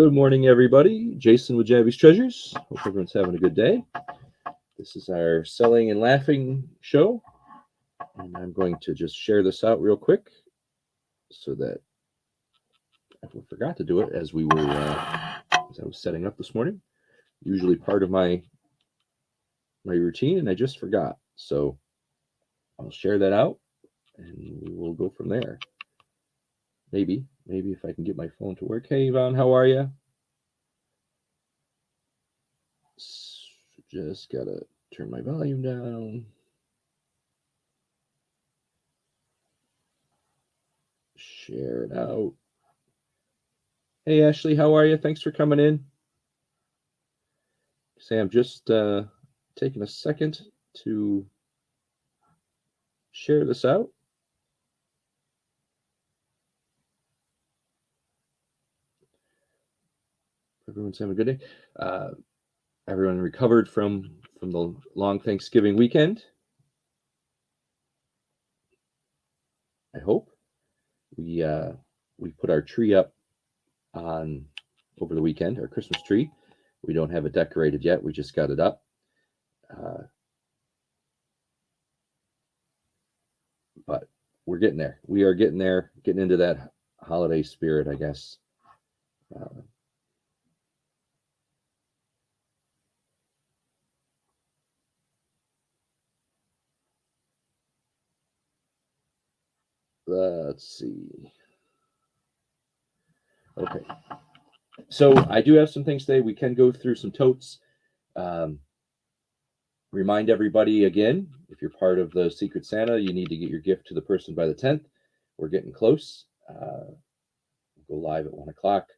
Good morning, everybody. Jason with Jabby's Treasures. Hope everyone's having a good day. This is our Selling and Laughing show, and I'm going to just share this out real quick so that I forgot to do it as I was setting up this morning. Usually part of my routine, and I just forgot. So I'll share that out, and we will go from there. Maybe if I can get my phone to work. Hey, Yvonne, how are you? Just gotta turn my volume down. Share it out. Hey, Ashley, how are you? Thanks for coming in. Sam, just taking a second to share this out. Everyone's having a good day. Everyone recovered from the long Thanksgiving weekend. I hope. We put our tree up on over the weekend, our Christmas tree. We don't have it decorated yet. We just got it up. But we're getting there. We are getting there, getting into that holiday spirit, I guess. Let's see. Okay. So I do have some things today. We can go through some totes. Remind everybody again, if you're part of the Secret Santa, you need to get your gift to the person by the 10th. We're getting close. We'll go live at 1 o'clock.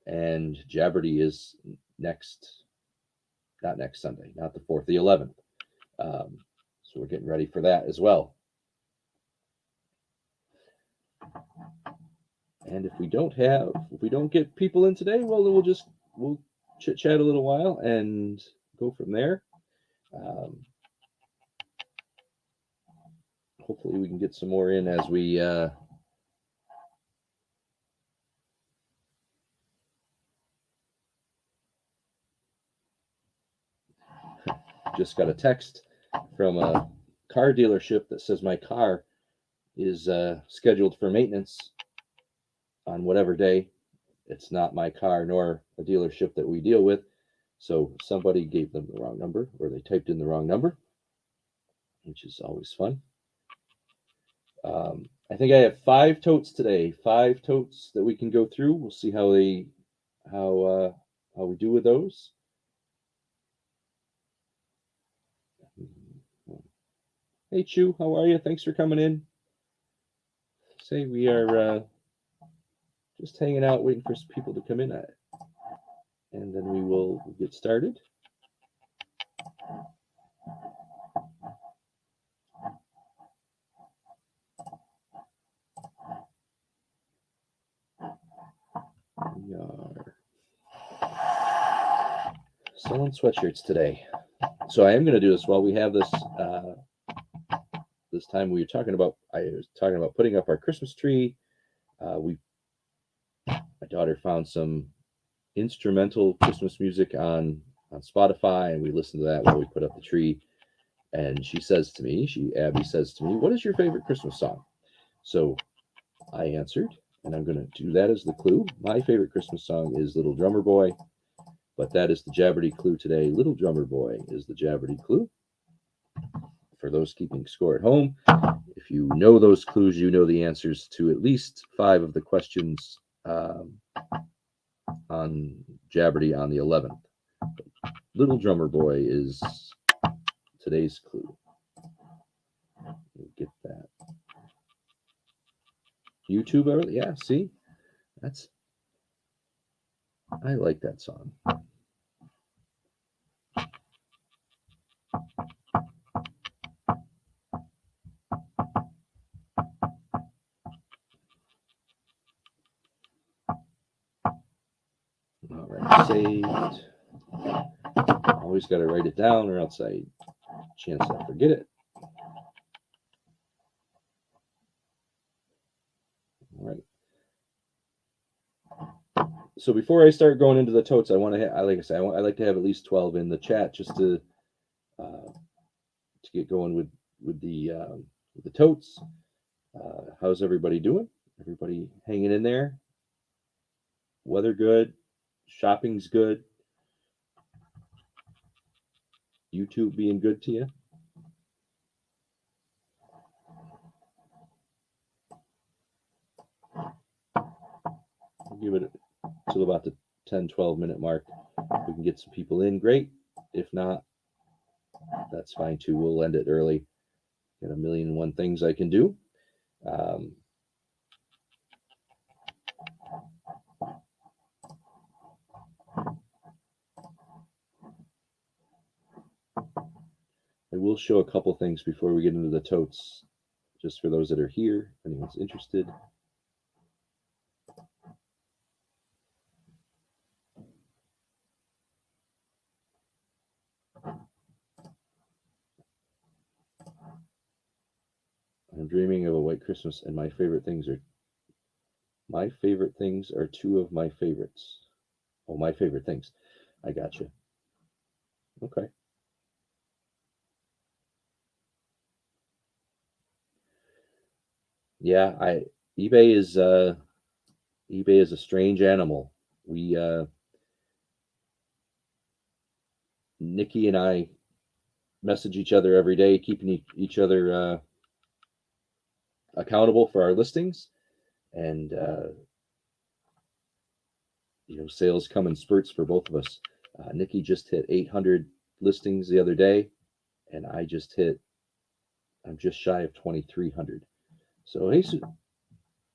And Jabberdy is not next Sunday, not the 4th, the 11th. So we're getting ready for that as well. And if we don't get people in today, well, then we'll chit chat a little while and go from there. Hopefully we can get some more in as we just got a text from a car dealership that says my car is scheduled for maintenance on whatever day. It's not my car nor a dealership that we deal with. So somebody gave them the wrong number, or they typed in the wrong number, which is always fun. I think I have 5 totes today. 5 totes that we can go through. We'll see how we do with those. Hey, Chu, how are you? Thanks for coming in. Say we are just hanging out, waiting for some people to come in, and then we will get started. We are selling sweatshirts today, so I am going to do this while we have this. This time I was talking about putting up our Christmas tree. My daughter found some instrumental Christmas music on Spotify, and we listened to that while we put up the tree. And Abby says to me, "What is your favorite Christmas song?" So I answered, and I'm going to do that as the clue. My favorite Christmas song is Little Drummer Boy, but that is the Jabberdy clue today. Little Drummer Boy is the Jabberdy clue. For those keeping score at home, if you know those clues, you know the answers to at least 5 of the questions on Jabberdy on the 11th. Little Drummer Boy is today's clue. We'll get that. YouTube early? Yeah, see? I like that song. All right, saved. Always got to write it down, or else chance I forget it. All right. So before I start going into the totes, I want to, like I said, I like to have at least 12 in the chat just to get going with the totes. How's everybody doing? Everybody hanging in there? Weather good? Shopping's good? YouTube being good to you? I'll give it till about the 10-12 minute mark. If we can get some people in, great. If not, that's fine too. We'll end it early. Got a million and one things I can do. I will show a couple things before we get into the totes, just for those that are here, if anyone's interested. I'm dreaming of a white Christmas, and my favorite things are two of my favorites. Oh, my favorite things. I got you. Okay. Yeah, eBay is a strange animal. We Nikki and I message each other every day, keeping each other accountable for our listings, and sales come in spurts for both of us. Nikki just hit 800 listings the other day, and I'm just shy of 2,300. So hey,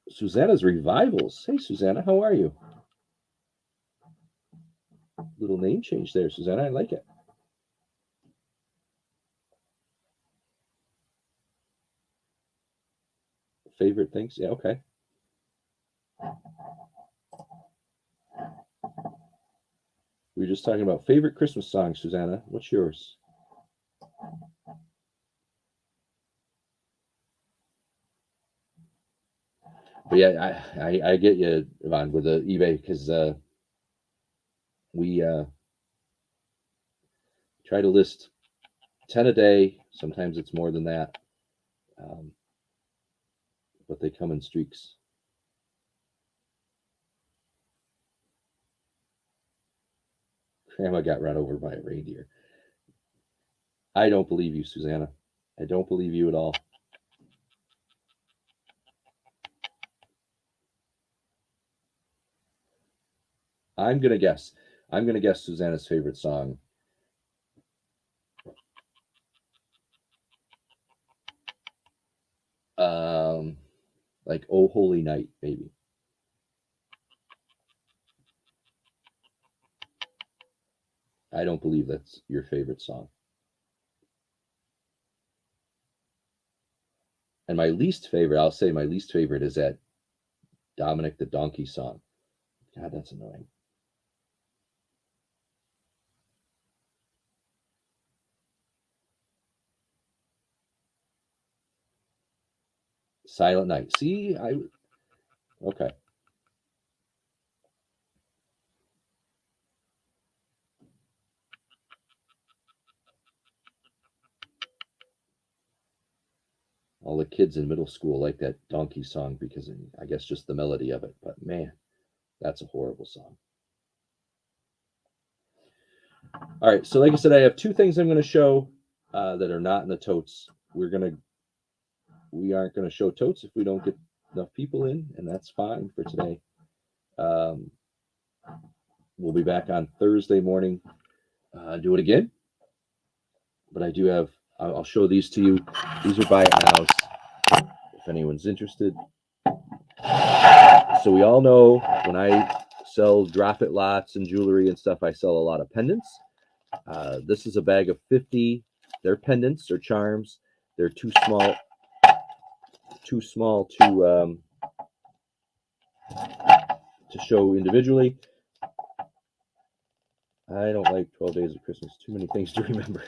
Susanna's Revivals. Hey, Susanna, how are you? Little name change there, Susanna. I like it. Favorite things? Yeah, okay. We were just talking about favorite Christmas songs, Susanna. What's yours? But yeah, I get you, Yvonne, with the eBay, because we try to list 10 a day. Sometimes it's more than that, but they come in streaks. Grandma got run over by a reindeer. I don't believe you, Susanna. I don't believe you at all. I'm gonna guess Susanna's favorite song. Like "Oh Holy Night," maybe. I don't believe that's your favorite song. And my least favorite, I'll say my least favorite, is that Dominic the Donkey song. God, that's annoying. Silent Night. See, okay. All the kids in middle school like that Donkey song because I guess just the melody of it. But man, that's a horrible song. All right, so like I said, I have two things I'm going to show that are not in the totes. We aren't going to show totes if we don't get enough people in, and that's fine for today. We'll be back on Thursday morning. Do it again. But I do have, I'll show these to you. These are buy it nows if anyone's interested. So we all know when I sell drop it lots and jewelry and stuff, I sell a lot of pendants. This is a bag of 50. They're pendants or charms. They're too small to show individually. I don't like 12 Days of Christmas. Too many things to remember.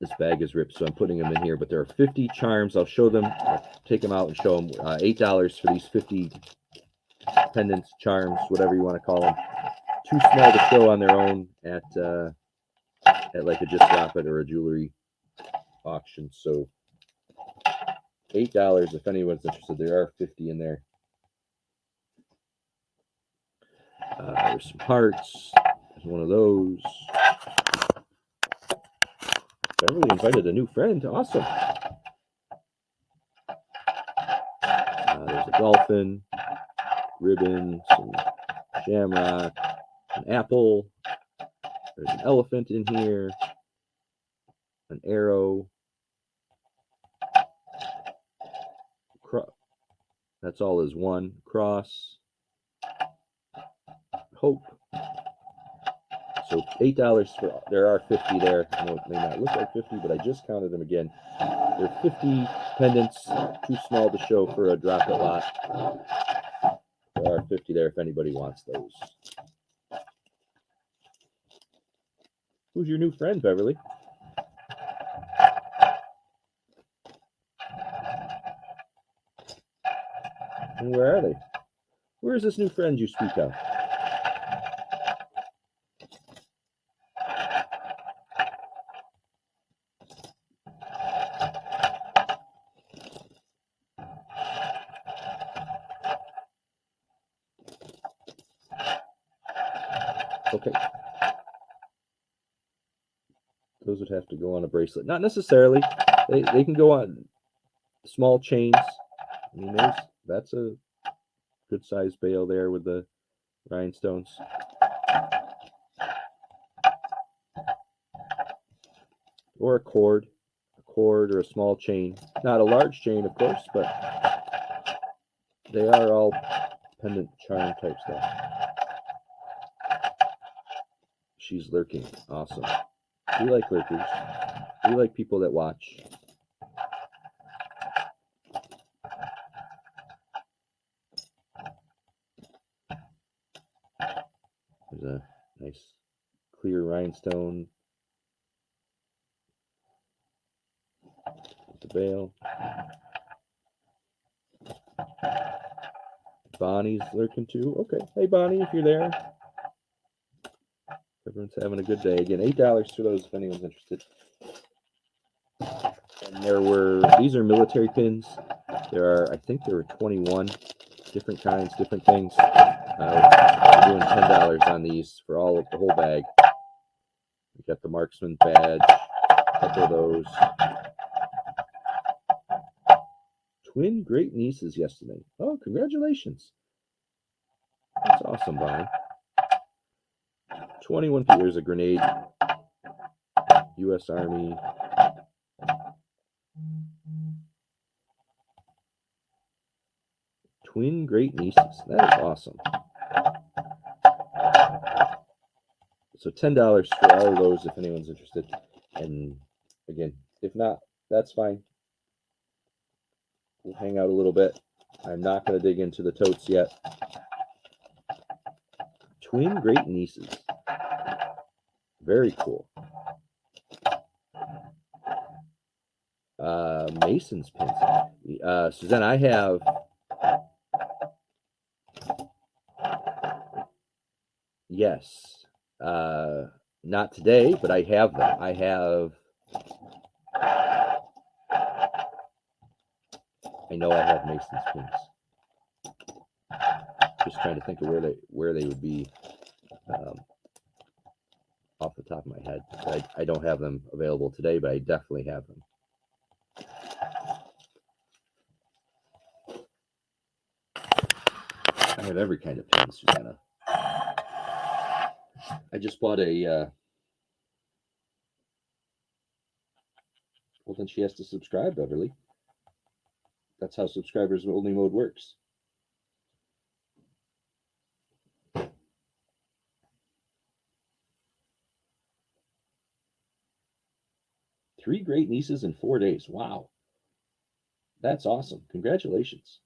This bag is ripped, so I'm putting them in here. But there are 50 charms. I'll show them. I'll take them out and show them. $8 for these 50 pendants, charms, whatever you want to call them. Too small to show on their own at like a Just Drop It or a jewelry auction. So $8 if anyone's interested. There are 50 in there. There's some hearts. There's one of those. Beverly invited a new friend. Awesome. There's a dolphin, ribbon, some shamrock, an apple. There's an elephant in here, an arrow. That's all is one. Cross. Hope. So $8 for, there are 50 there. I know it may not look like 50, but I just counted them again. There are 50 pendants, too small to show for a drop it lot. There are 50 there if anybody wants those. Who's your new friend, Beverly? And where are they? Where is this new friend you speak of? Okay. Those would have to go on a bracelet. Not necessarily. They can go on small chains. I mean, that's a good sized bail there with the rhinestones. Or a cord or a small chain. Not a large chain, of course, but they are all pendant charm type stuff. She's lurking. Awesome. We like lurkers. We like people that watch. There's a nice clear rhinestone with the veil. Bonnie's lurking too. Okay. Hey, Bonnie, if you're there. Everyone's having a good day. Again, $8 for those if anyone's interested. And these are military pins. I think there were 21 different kinds, different things. We're doing $10 on these for the whole bag. We got the marksman badge, a couple of those. Twin great nieces yesterday. Oh, congratulations. That's awesome, Bonnie. 21 feet. There's a grenade. U.S. Army. Twin great nieces. That is awesome. So $10 for all of those if anyone's interested. And again, if not, that's fine. We'll hang out a little bit. I'm not going to dig into the totes yet. Twin great nieces. Very cool. Mason's pins. Suzanne, I have yes. Not today, but I have them. I know I have Mason's pins. Just trying to think of where they would be off the top of my head. I don't have them available today, but I definitely have them. I have every kind of pin, Susanna. I just bought a well, then she has to subscribe, Beverly. That's how subscribers only mode works. Three great nieces in 4 days. Wow. That's awesome. Congratulations.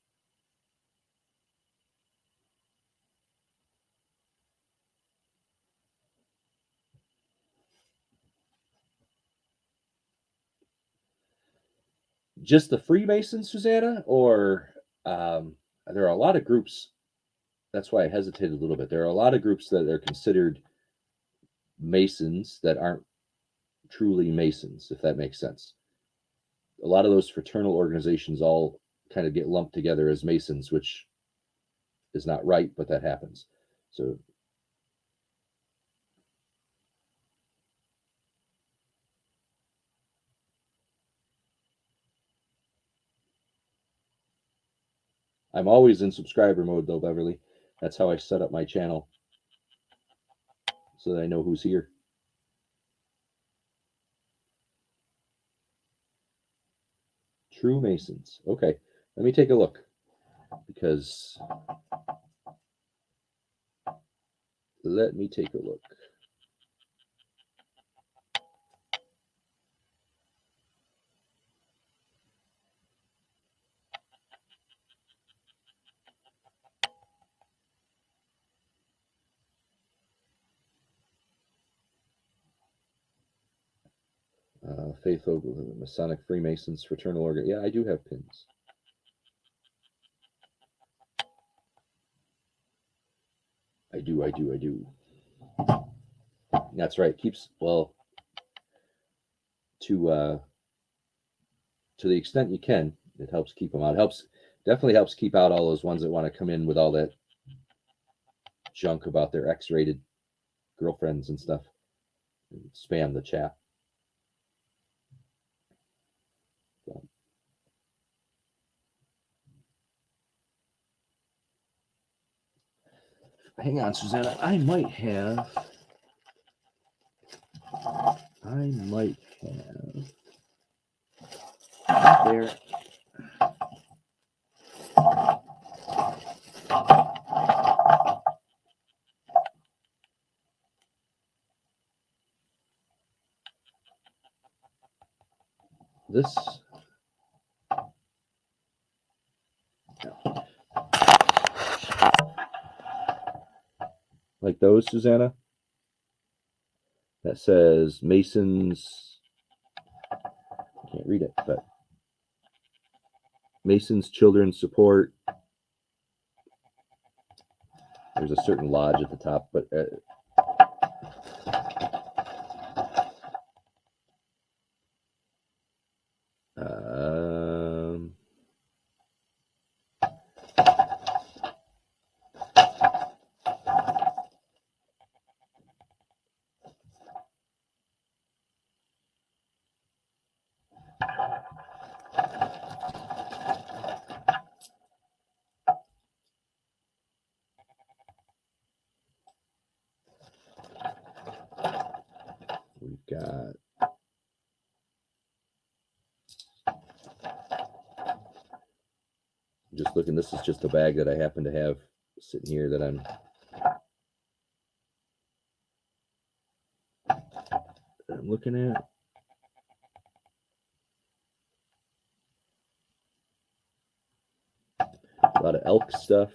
Just the Freemasons, Susanna, or there are a lot of groups that's why I hesitated a little bit. There are a lot of groups that are considered Masons that aren't truly Masons, if that makes sense. A lot of those fraternal organizations all kind of get lumped together as Masons, which is not right, but that happens. So I'm always in subscriber mode though, Beverly. That's how I set up my channel so that I know who's here. True Masons. Okay, let me take a look because let me take a look. Faith Ogle, Masonic Freemasons, Fraternal Organ. Yeah, I do have pins. I do. That's right. Keeps well to the extent you can. It helps keep them out. It definitely helps keep out all those ones that want to come in with all that junk about their X-rated girlfriends and stuff, and spam the chat. So. Hang on, Susanna. I might have there. This. Like those, Susanna? That says Masons. I can't read it, but Masons Children's Support. There's a certain lodge at the top, but we've got just looking. This is just a bag that I happen to have sitting here that I'm looking at. A lot of elk stuff.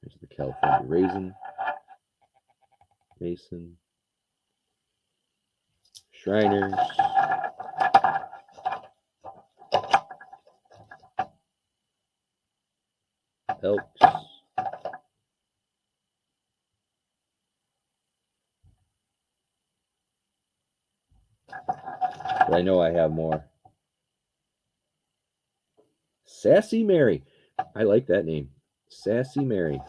There's the California Raisin, Mason, Shriners, Elks. But I know I have more. Sassy Mary. I like that name. Sassy Mary.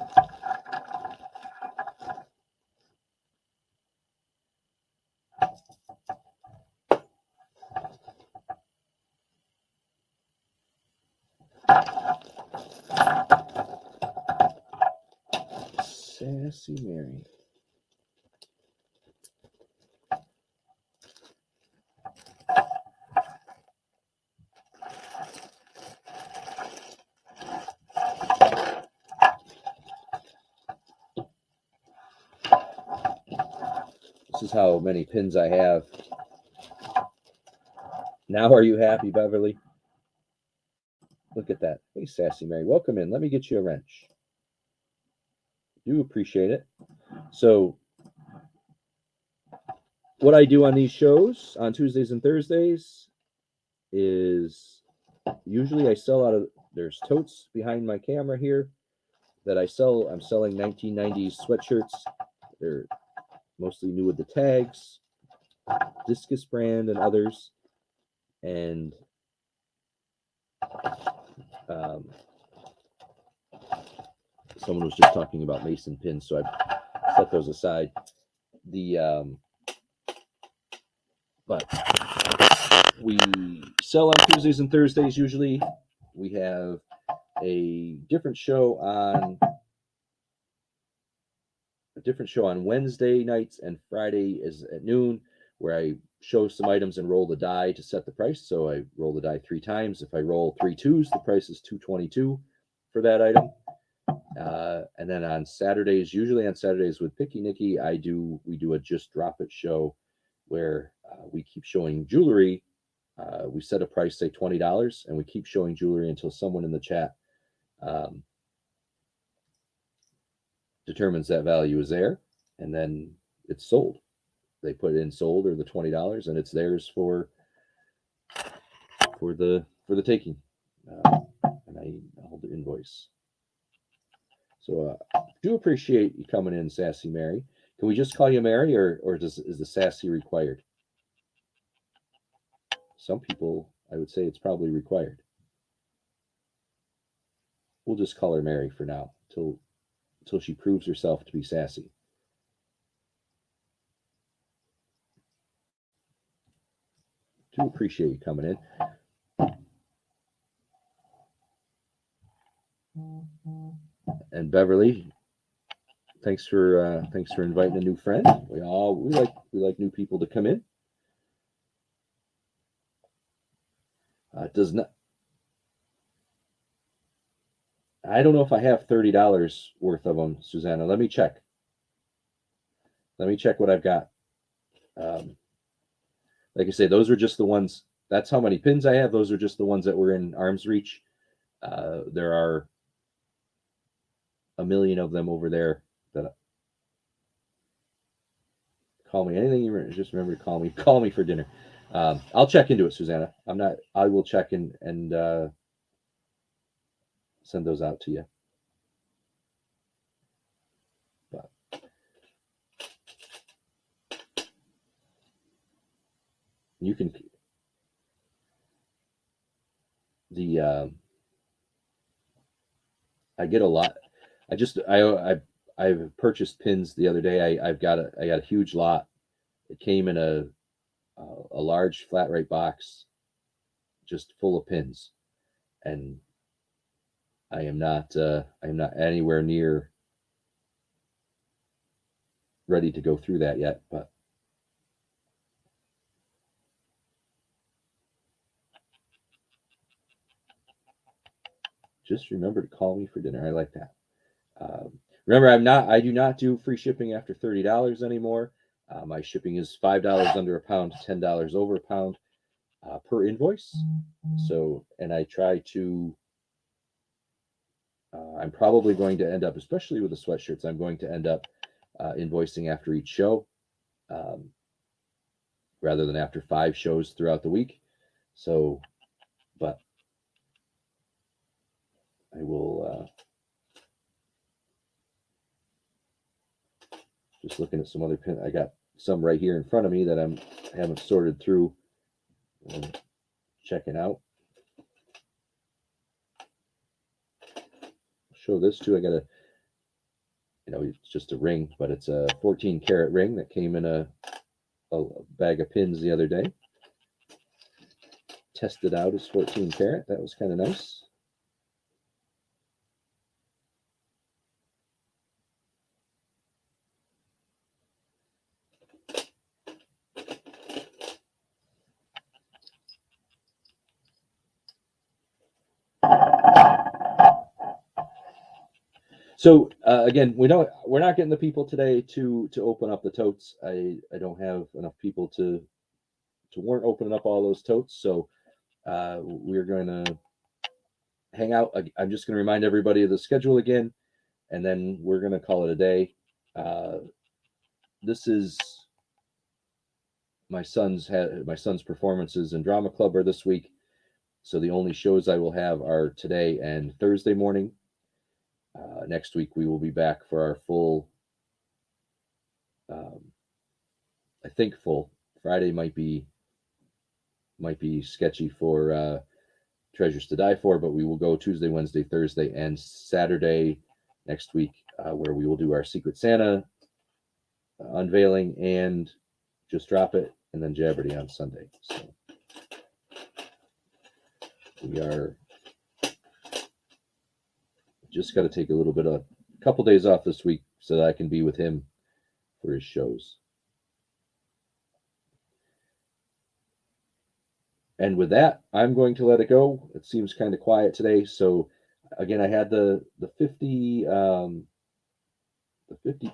Sassy Mary. This is how many pins I have. Now are you happy, Beverly? Look at that. Hey, Sassy Mary, welcome in. Let me get you a wrench. Do appreciate it. So, what I do on these shows on Tuesdays and Thursdays is usually I sell out of, there's totes behind my camera here that I sell. I'm selling 1990s sweatshirts. They're mostly new with the tags, Discus brand and others. And someone was just talking about Mason pins, so I set those aside. But we sell on Tuesdays and Thursdays usually. We have a different show on Wednesday nights, and Friday is at noon, where I show some items and roll the die to set the price. So I roll the die 3 times. If I roll 3 2s, the price is $2.22 for that item. And then on Saturdays, usually on Saturdays with Picky Nicky, we do a Just Drop It show where we keep showing jewelry. We set a price, say $20, and we keep showing jewelry until someone in the chat determines that value is there, and then it's sold. They put in sold or the $20, and it's theirs for the taking. And I hold the invoice. So do appreciate you coming in, Sassy Mary. Can we just call you Mary, or is the sassy required? Some people, I would say it's probably required. We'll just call her Mary for now, till she proves herself to be sassy. Do appreciate you coming in. And Beverly, thanks for inviting a new friend. We like new people to come in. Does not. I don't know if I have $30 worth of them, Susanna. Let me check. Let me check what I've got. Like I say, those are just the ones. That's how many pins I have. Those are just the ones that were in arm's reach. There are a million of them over there. That call me anything you just remember to call me. Call me for dinner. I'll check into it, Susanna. I will check in and send those out to you. But you can I get a lot. I've purchased pins the other day. I got a huge lot. It came in a large flat rate box, just full of pins, and I am not anywhere near ready to go through that yet. But just remember to call me for dinner. I like that. Remember, I do not do free shipping after $30 anymore. My shipping is $5 under a pound, $10 over a pound per invoice. So, and I try to. I'm probably going to end up, especially with the sweatshirts, I'm going to end up invoicing after each show, rather than after 5 shows throughout the week. So, but I will. Just looking at some other pin. I got some right here in front of me that I haven't sorted through and checking out. Show this too. I got it's just a ring, but it's a 14 karat ring that came in a bag of pins the other day. Tested out as 14 karat. That was kind of nice. So again, we're not getting the people today to open up the totes. I don't have enough people to weren't opening up all those totes. So we're going to hang out. I'm just going to remind everybody of the schedule again, and then we're going to call it a day. This is my son's performances in drama club are this week, so the only shows I will have are today and Thursday morning. Next week we will be back for our full. I think full. Friday might be sketchy for Treasures to Die For, but we will go Tuesday, Wednesday, Thursday, and Saturday next week, where we will do our Secret Santa unveiling and Just Drop It, and then Jabberty on Sunday. So we are just got to take a couple days off this week so that I can be with him for his shows. And with that, I'm going to let it go. It seems kind of quiet today. So again, I had the 50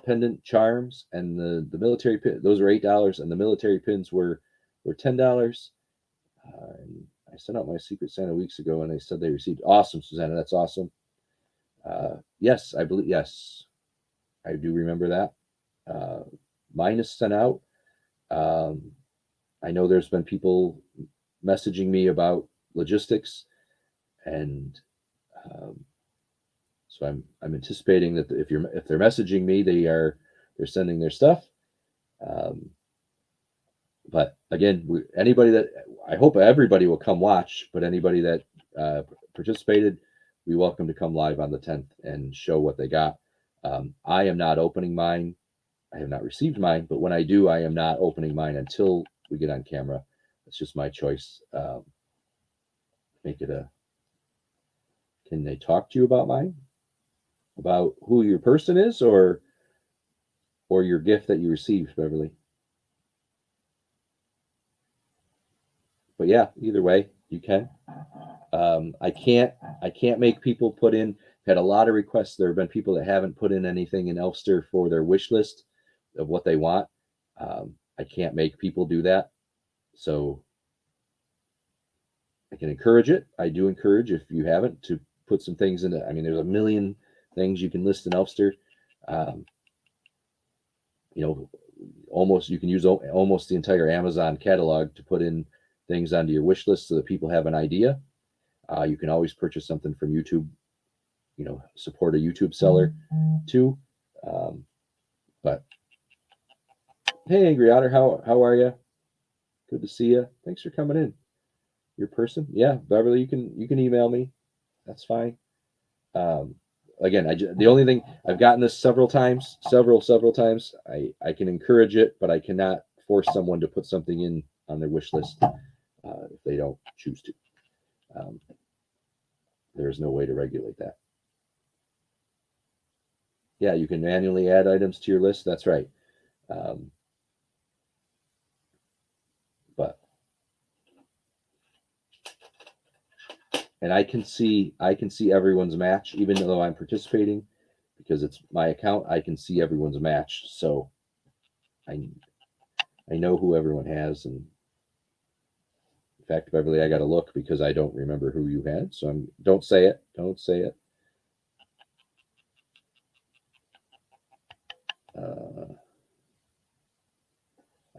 pendant charms and the military pin. Those were $8, and the military pins were $10. And I sent out my Secret Santa weeks ago, and they said they received. Awesome, Susanna. That's awesome. Yes, I believe. Yes, I do remember that. Mine is sent out. I know there's been people messaging me about logistics, and so I'm anticipating that if they're messaging me, they're sending their stuff. But again, anybody that I hope everybody will come watch, but anybody that participated, we welcome to come live on the 10th and show what they got. I am not opening mine. I have not received mine, but when I do, I am not opening mine until we get on camera. It's just my choice. Make it a. Can they talk to you about mine? About who your person is, or your gift that you received, Beverly? But yeah, either way, you can. I can't make people put in. Had a lot of requests. There have been people that haven't put in anything in Elfster for their wish list of what they want. I can't make people do that. So I can encourage it. I do encourage, if you haven't, to put some things in it. I mean, there's a million things you can list in Elfster. You can use almost the entire Amazon catalog to put in things onto your wish list so that people have an idea. You can always purchase something from YouTube, support a YouTube seller too. But hey, Angry Otter, how are you? Good to see you. Thanks for coming in. Your person? Yeah, Beverly, you can email me. That's fine. Again, the only thing, I've gotten this several times. I can encourage it, but I cannot force someone to put something in on their wish list if they don't choose to. There is no way to regulate that. Yeah, you can manually add items to your list. That's right. And I can see everyone's match, even though I'm participating, because it's my account. I can see everyone's match, so I know who everyone has. And in fact, Beverly, I got to look because I don't remember who you had. So don't say it. Don't say it.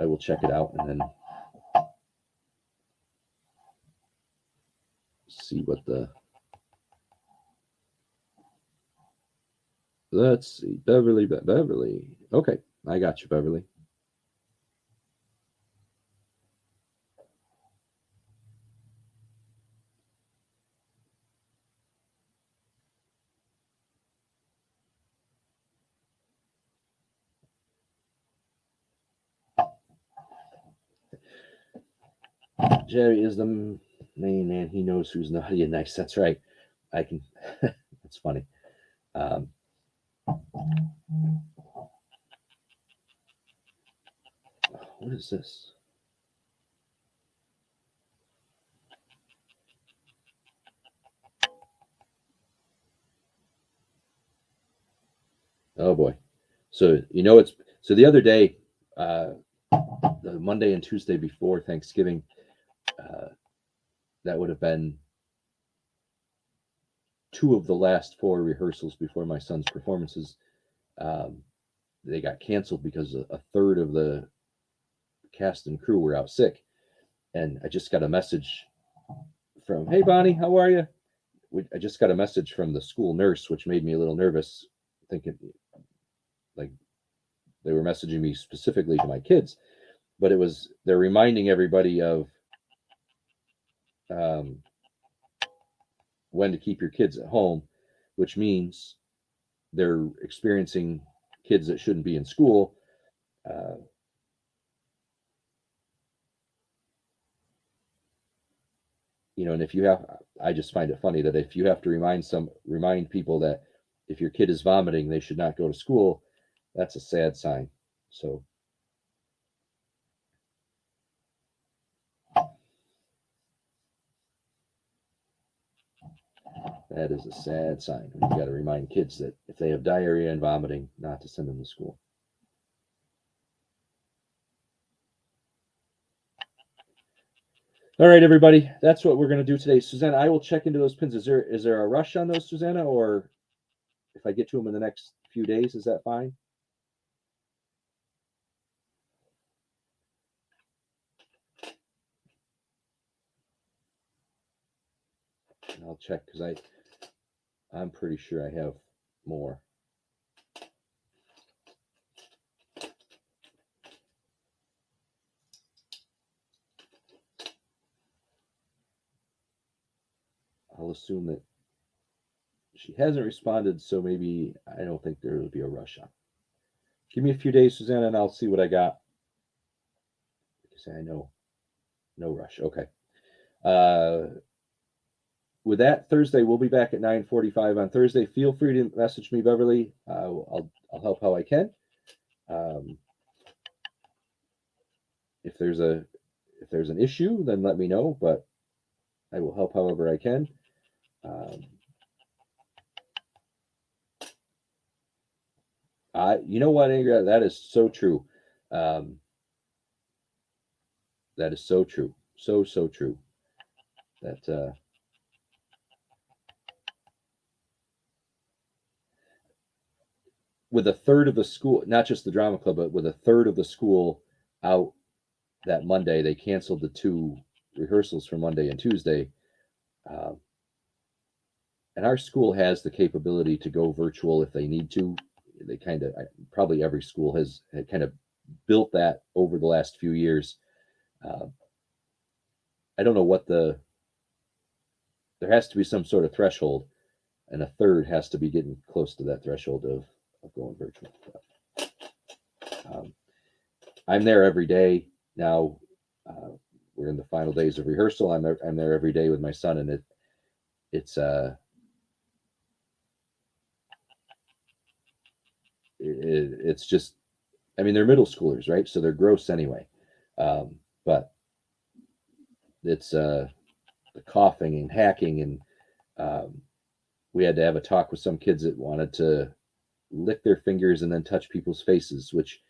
I will check it out and then see what the. Let's see, Beverly. Okay, I got you, Beverly. Jerry is the main man. He knows who's naughty and nice. That's right. I can. That's funny. What is this? Oh boy. So so the other day, the Monday and Tuesday before Thanksgiving, that would have been 2 of the last 4 rehearsals before my son's performances, they got canceled because a third of the cast and crew were out sick. And I just got a message from, "Hey, Bonnie, how are you?" I just got a message from the school nurse, which made me a little nervous, thinking like they were messaging me specifically to my kids. But they're reminding everybody of when to keep your kids at home, which means they're experiencing kids that shouldn't be in school. And if you have, I just find it funny that if you have to remind people that if your kid is vomiting, they should not go to school, that's a sad sign. So that is a sad sign. You got to remind kids that if they have diarrhea and vomiting, not to send them to school. All right, everybody, that's what we're going to do today. Susanna, I will check into those pins. Is there a rush on those, Susanna, or if I get to them in the next few days, is that fine? And I'll check because I'm pretty sure I have more. I'll assume that she hasn't responded, so maybe I don't think there will be a rush on. Give me a few days, Susanna, and I'll see what I got. Because I know, no rush. Okay. With that, Thursday we'll be back at 9:45 on Thursday. Feel free to message me, Beverly. I'll help how I can. If there's an issue, then let me know. But I will help however I can. You know what, Ingrid? That is so true. That is so true. So true. That with a third of the school, not just the drama club, but with a third of the school out that Monday, they canceled the 2 rehearsals for Monday and Tuesday. And our school has the capability to go virtual if they need to. They probably every school has kind of built that over the last few years. I don't know what there has to be some sort of threshold, and a third has to be getting close to that threshold of going virtual. I'm there every day now. We're in the final days of rehearsal. I'm there every day with my son, and it's just, I mean, they're middle schoolers, right? So they're gross anyway. But it's the coughing and hacking, and we had to have a talk with some kids that wanted to lick their fingers and then touch people's faces, which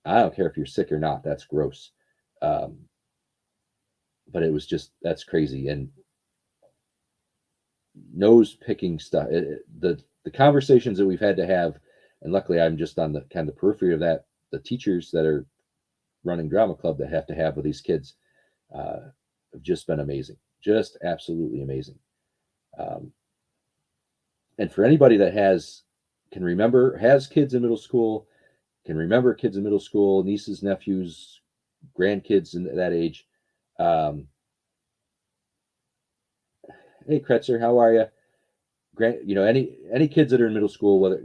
I don't care if you're sick or not. That's gross. But it was that's crazy. And nose picking stuff. The conversations that we've had to have, and luckily I'm just on the kind of the periphery of that. The teachers that are running drama club that have to have with these kids have just been amazing, just absolutely amazing. And for anybody that has kids in middle school, can remember kids in middle school, nieces, nephews, grandkids in that age. Hey, Kretzer, how are you? Any kids that are in middle school, whether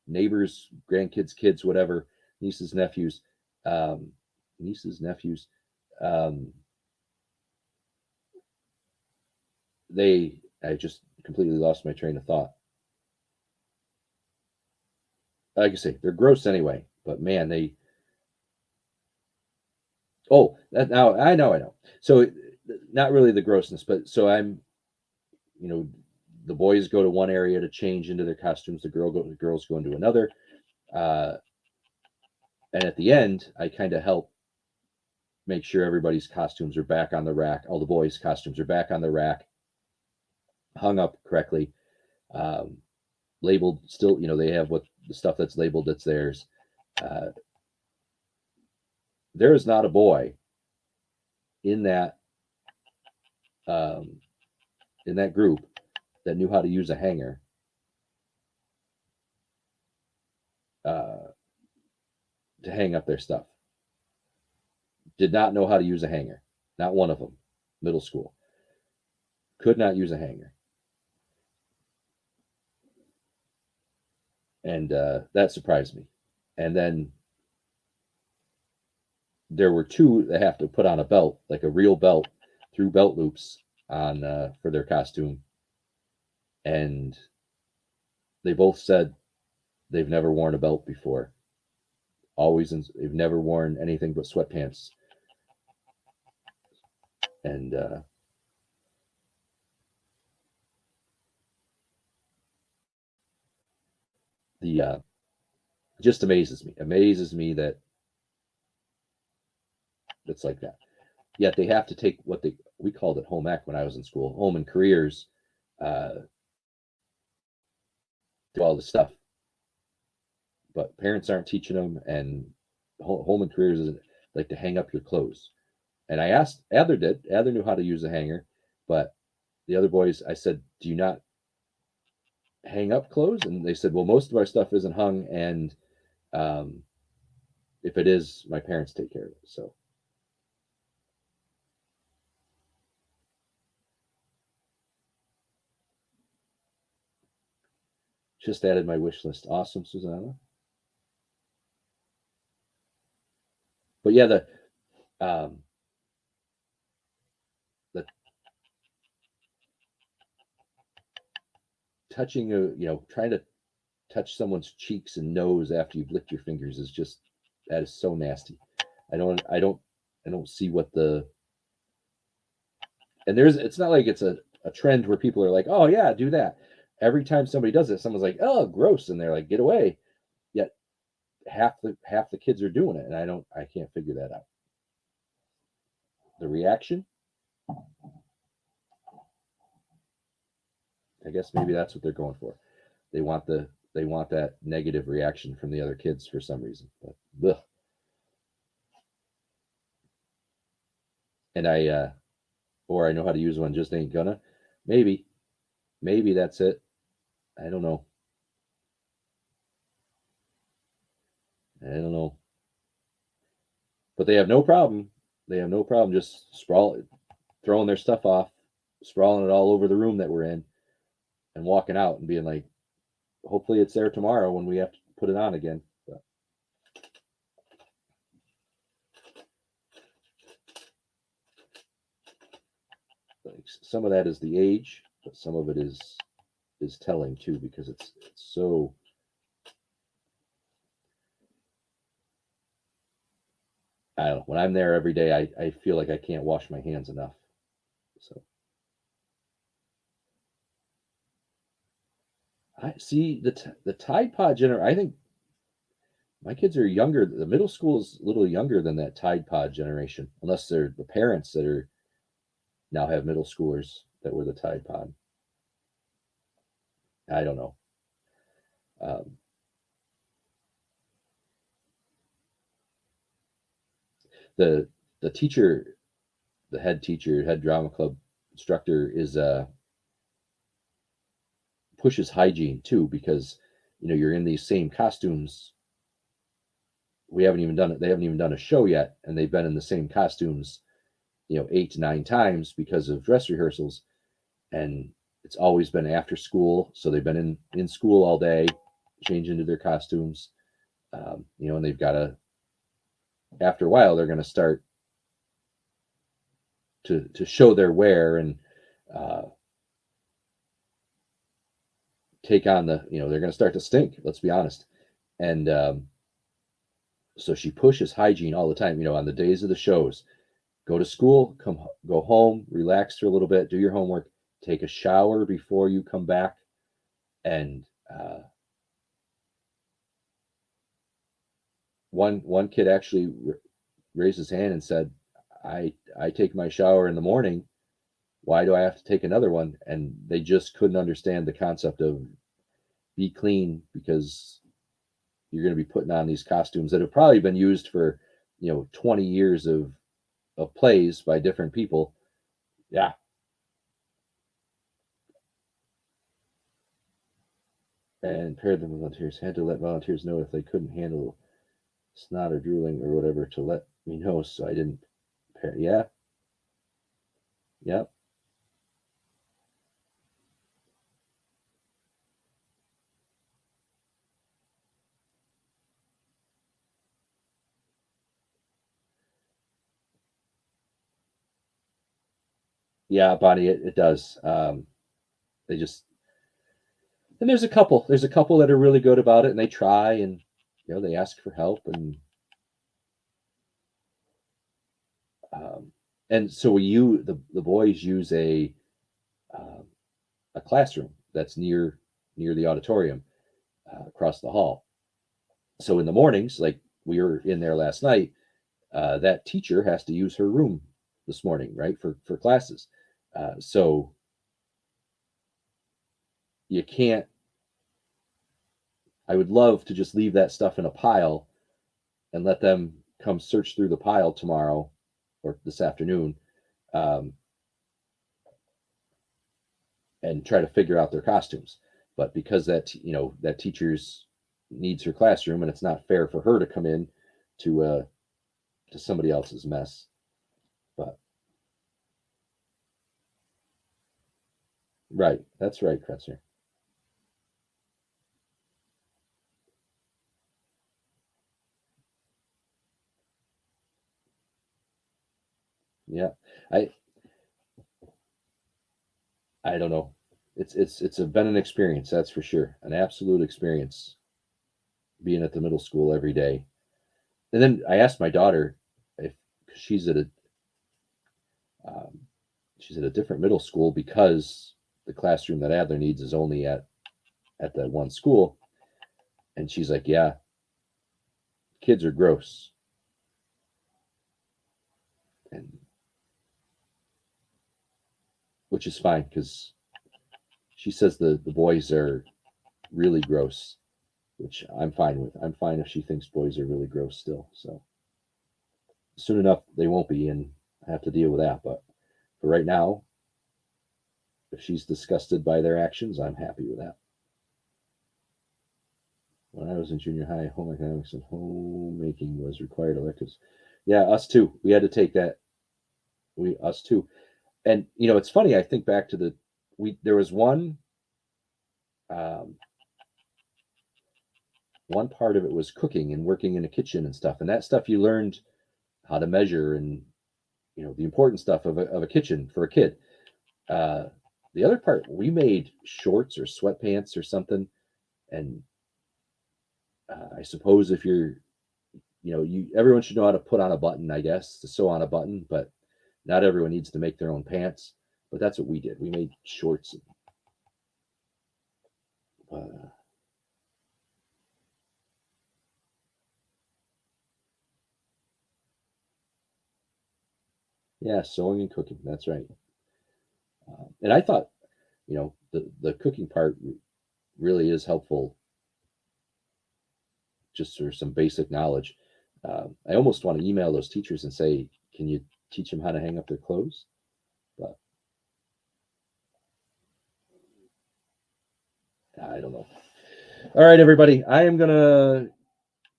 neighbors, grandkids, kids, whatever, nieces, nephews. I just completely lost my train of thought. Like I say, they're gross anyway, but man, I know. So not really the grossness, but so I'm, the boys go to one area to change into their costumes. The girls go into another. And at the end, I kind of help make sure everybody's costumes are back on the rack. All the boys' costumes are back on the rack, hung up correctly. labeled still, they have what the stuff that's labeled that's theirs. There is not a boy in that group that knew how to use a hanger to hang up their stuff. Did not know how to use a hanger. Not one of them. Middle school. Could not use a hanger. And that surprised me. And then there were two that have to put on a belt, like a real belt, through belt loops on for their costume. And they both said they've never worn a belt before. They've never worn anything but sweatpants. And the just amazes me that it's like that. Yet they have to take what we called it home ec when I was in school, home and careers, do all the stuff. But parents aren't teaching them, and home and careers is like to hang up your clothes. And I asked, Adler knew how to use a hanger, but the other boys, I said, do you not hang up clothes? And they said, well, most of our stuff isn't hung, and if it is, my parents take care of it. So just added my wish list. Awesome, Susanna. But yeah, the touching trying to touch someone's cheeks and nose after you've licked your fingers is just, that is so nasty. I don't see what and it's not like it's a trend where people are like, oh yeah, do that. Every time somebody does it, someone's like, oh, gross, and they're like, get away. Yet half the kids are doing it, and I can't figure that out. The reaction, I guess maybe that's what they're going for. They want that negative reaction from the other kids for some reason. But ugh. And I know how to use one, just ain't gonna. Maybe that's it. I don't know. But they have no problem. Just throwing their stuff off, sprawling it all over the room that we're in, and walking out and being like, hopefully it's there tomorrow when we have to put it on again. But like, some of that is the age, but some of it is telling too, because it's so. I don't know. When I'm there every day, I feel like I can't wash my hands enough. So I see the Tide Pod I think my kids are younger. The middle school is a little younger than that Tide Pod generation, unless they're the parents that are now have middle schoolers that were the Tide Pod. I don't know. The teacher, the head teacher, head drama club instructor is pushes hygiene too, because you're in these same costumes. They haven't even done a show yet, and they've been in the same costumes 8 to 9 times because of dress rehearsals, and it's always been after school, so they've been in school all day, change into their costumes, and they've got to, after a while, they're going to start to show their wear and take on they're going to start to stink, let's be honest. And so she pushes hygiene all the time, on the days of the shows. Go to school, go home, relax for a little bit, do your homework, take a shower before you come back. And one kid actually raised his hand and said, I take my shower in the morning, Why do I have to take another one? And they just couldn't understand the concept of be clean, because you're going to be putting on these costumes that have probably been used for 20 years of plays by different people. Yeah. And paired them with volunteers. Had to let volunteers know if they couldn't handle snot or drooling or whatever to let me know, so I didn't pair. Yeah. Yep. Yeah, Bonnie, it does. They just, and there's a couple that are really good about it, and they try, and they ask for help, um, and so the boys use um, a classroom that's near the auditorium, across the hall. So in the mornings, like we were in there last night, that teacher has to use her room this morning, right, for classes. So you can't. I would love to just leave that stuff in a pile and let them come search through the pile tomorrow or this afternoon, um, and try to figure out their costumes. But because that teacher's needs her classroom, and it's not fair for her to come in to somebody else's mess. But right, that's right, Kretzer. Yeah, I I don't know. It's been an experience, that's for sure, an absolute experience being at the middle school every day. And then I asked my daughter if, 'cause um, she's at a different middle school, because the classroom that Adler needs is only at that one school, and she's like, "Yeah, kids are gross," and which is fine, because she says the boys are really gross, which I'm fine with. I'm fine if she thinks boys are really gross still. So soon enough they won't be, and I have to deal with that. But for right now, if she's disgusted by their actions, I'm happy with that. When I was in junior high, home economics and homemaking was required electives. Yeah, us too. We had to take that. We us too. And it's funny. I think back to there was um, one part of it was cooking and working in a kitchen and stuff, and that stuff you learned how to measure, and the important stuff of a kitchen for a kid. Uh, the other part, we made shorts or sweatpants or something, and I suppose if you're, everyone should know how to put on a button, I guess, to sew on a button, but not everyone needs to make their own pants. But that's what we did. We made shorts. Uh, yeah, sewing and cooking. That's right. And I thought, the cooking part really is helpful, just for some basic knowledge. I almost want to email those teachers and say, can you teach them how to hang up their clothes? But I don't know. All right, everybody. I am going to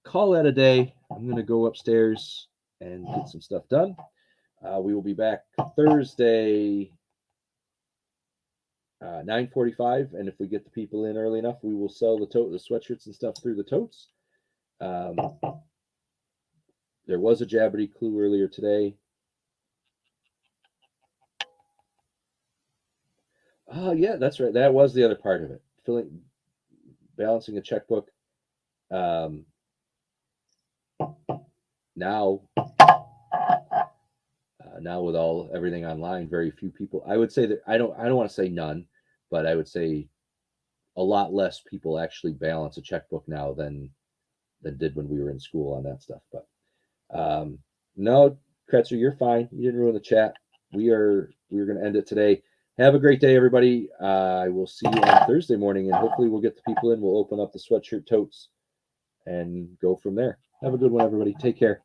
call that a day. I'm going to go upstairs and get some stuff done. We will be back Thursday, 9:45, and if we get the people in early enough, we will sell the sweatshirts and stuff through the totes. Um, there was a Jabberty clue earlier today. Oh yeah, that's right. That was the other part of it. Balancing a checkbook. Um, now, now with everything online, very few people. I would say that I don't want to say none, but I would say a lot less people actually balance a checkbook now than did when we were in school on that stuff. But no, Kretzer, you're fine. You didn't ruin the chat. we're going to end it today. Have a great day, everybody. I will see you on Thursday morning, and hopefully we'll get the people in. We'll open up the sweatshirt totes and go from there. Have a good one, everybody. Take care.